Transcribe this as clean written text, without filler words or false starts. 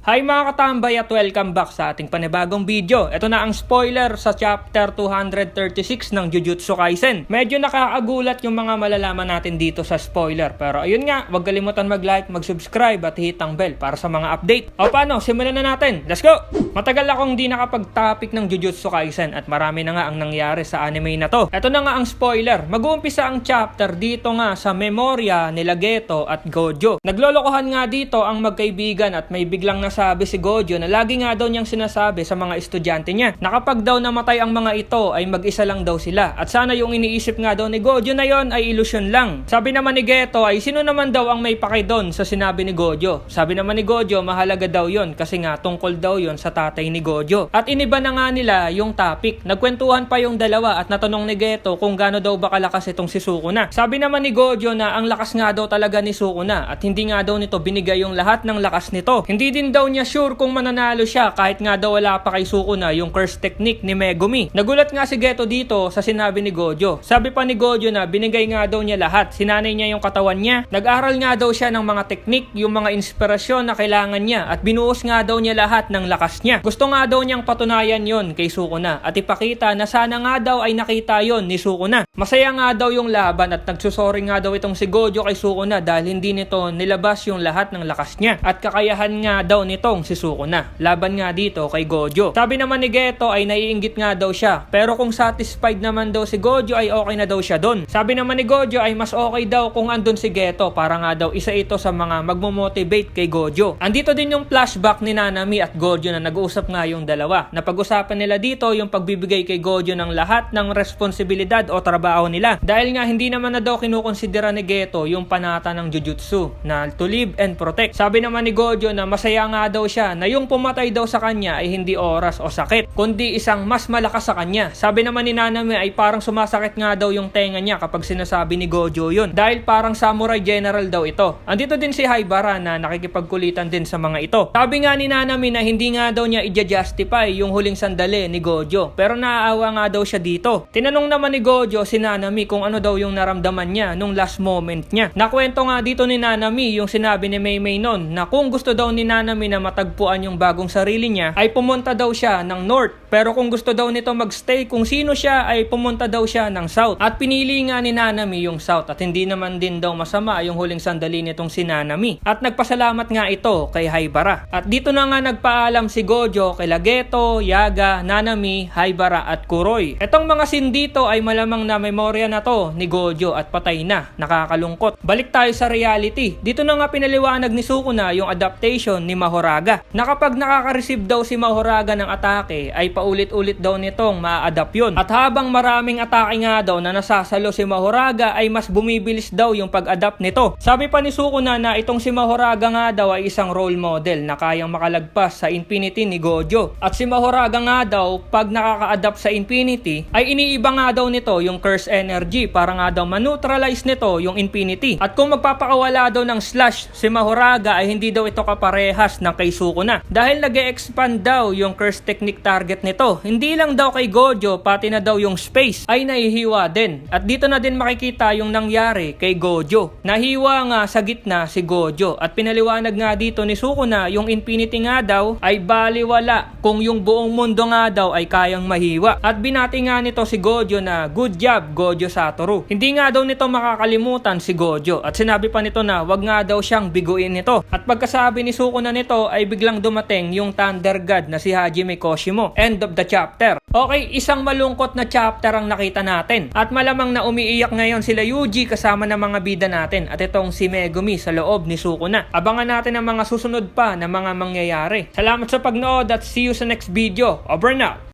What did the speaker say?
Hi mga katambay at welcome back sa ating panibagong video. Ito na ang spoiler sa chapter 236 ng Jujutsu Kaisen. Medyo nakakagulat yung mga malalaman natin dito sa spoiler. Pero ayun nga, huwag kalimutan mag-like, mag-subscribe at hit ang bell para sa mga update. O paano, simulan na natin. Let's go! Matagal akong di nakapag-topic ng Jujutsu Kaisen at marami na nga ang nangyari sa anime na to. Ito na nga ang spoiler. Mag-uumpisa ang chapter dito nga sa memorya nila Geto at Gojo. Naglolokohan nga dito ang magkaibigan at may biglang nasabi si Gojo na lagi nga daw niyang sinasabi sa mga estudyante niya na kapag daw namatay ang mga ito ay mag-isa lang daw sila at sana yung iniisip nga daw ni Gojo na yon ay ilusyon lang. Sabi naman ni Geto ay sino naman daw ang may pake doon sa sinabi ni Gojo. Sabi naman ni Gojo mahalaga daw yon kasi nga tungkol daw yon sa tatay ni Gojo. At iniba na nga nila yung topic. Nagkwentuhan pa yung dalawa at natanong ni Geto kung gaano daw ba kalakas itong si Sukuna. Sabi naman ni Gojo na ang lakas nga daw talaga ni Sukuna at hindi nga daw nito binigay yung lahat ng lakas nito. Hindi din daw niya sure kung mananalo siya kahit nga daw wala pa kay Sukuna yung curse technique ni Megumi. Nagulat nga si Geto dito sa sinabi ni Gojo. Sabi pa ni Gojo na binigay nga daw niya lahat. Sinanay niya yung katawan niya. Nag-aral nga daw siya ng mga technique, yung mga inspirasyon na kailangan niya at binuhos nga daw niya lahat ng lakas niya. Gusto nga daw niyang patunayan yon kay Sukuna at ipakita na sana nga daw ay nakita yon ni Sukuna. Masaya nga daw yung laban at nagsusorry nga daw itong si Gojo kay Sukuna dahil hindi nito nilabas yung lahat ng lakas niya at kakayahan nga daw nitong si Sukuna. Laban nga dito kay Gojo. Sabi naman ni Geto ay naiinggit nga daw siya pero kung satisfied naman daw si Gojo ay okay na daw siya doon. Sabi naman ni Gojo ay mas okay daw kung andun si Geto para nga daw isa ito sa mga magmo-motivate kay Gojo. Andito din yung flashback ni Nanami at Gojo na nag-uusap nga yung dalawa. Napag-usapan nila dito yung pagbibigay kay Gojo ng lahat ng responsibilidad o trabaho nila. Dahil nga hindi naman na daw kinukonsidera ni Geto yung panata ng Jujutsu na to live and protect. Sabi naman ni Gojo na masaya nga daw siya na yung pumatay daw sa kanya ay hindi oras o sakit, kundi isang mas malakas sa kanya. Sabi naman ni Nanami ay parang sumasakit nga daw yung tenga niya kapag sinasabi ni Gojo yun. Dahil parang samurai general daw ito. Andito din si Haibara na nakikipagkulitan din sa mga ito. Sabi nga ni Nanami na hindi nga daw niya i-justify yung huling sandali ni Gojo. Pero naaawa nga daw siya dito. Tinanong naman ni Gojo si Nanami kung ano daw yung naramdaman niya nung last moment niya. Nakwento nga dito ni Nanami yung sinabi ni Meimei noon na kung gusto daw ni Nanami na matagpuan yung bagong sarili niya ay pumunta daw siya ng North. Pero kung gusto daw nito magstay kung sino siya ay pumunta daw siya ng South. At pinili nga ni Nanami yung South at hindi naman din daw masama yung huling sandali nitong si Nanami. At nagpasalamat nga ito kay Haibara. At dito na nga nagpaalam si Gojo kay Geto, Yaga, Nanami, Haibara at Kuroi. Etong mga scene dito ay malamang na memorya na to ni Gojo at patay na. Nakakalungkot. Balik tayo sa reality. Dito na nga pinaliwanag ni Sukuna yung adaptation ni Mahoraga. Na kapag nakaka-receive daw si Mahoraga ng atake ay paulit-ulit daw nitong ma-adapt yun. At habang maraming atake nga daw na nasasalo si Mahoraga ay mas bumibilis daw yung pag-adapt nito. Sabi pa ni Sukuna na itong si Mahoraga nga daw ay isang role model na kayang makalagpas sa Infinity ni Gojo. At si Mahoraga nga daw pag nakaka-adapt sa Infinity ay iniiba nga daw nito yung curse energy para nga daw maneutralize nito yung Infinity. At kung magpapakawala daw ng slash si Mahoraga ay hindi daw ito kaparehas ng kay Sukuna. Dahil nag-e-expand daw yung curse technique target nito. Hindi lang daw kay Gojo pati na daw yung space ay nahihiwa din. At dito na din makikita yung nangyari kay Gojo. Nahiwa nga sa gitna si Gojo. At pinaliwanag nga dito ni Sukuna yung Infinity nga daw ay baliwala kung yung buong mundo nga daw ay kayang mahiwa. At binati nga nito si Gojo na good job Gojo Satoru. Hindi nga daw nito makakalimutan si Gojo. At sinabi pa nito na wag nga daw siyang biguin nito. At pagkasabi ni Sukuna nito ay biglang dumating yung Thunder God na si Hajime Koshimo. End of the chapter. Okay, isang malungkot na chapter ang nakita natin. At malamang na umiiyak ngayon sila Yuji kasama ng mga bida natin. At itong si Megumi sa loob ni Sukuna. Abangan natin ang mga susunod pa na mga mangyayari. Salamat sa pagnood at see you sa next video. Over now!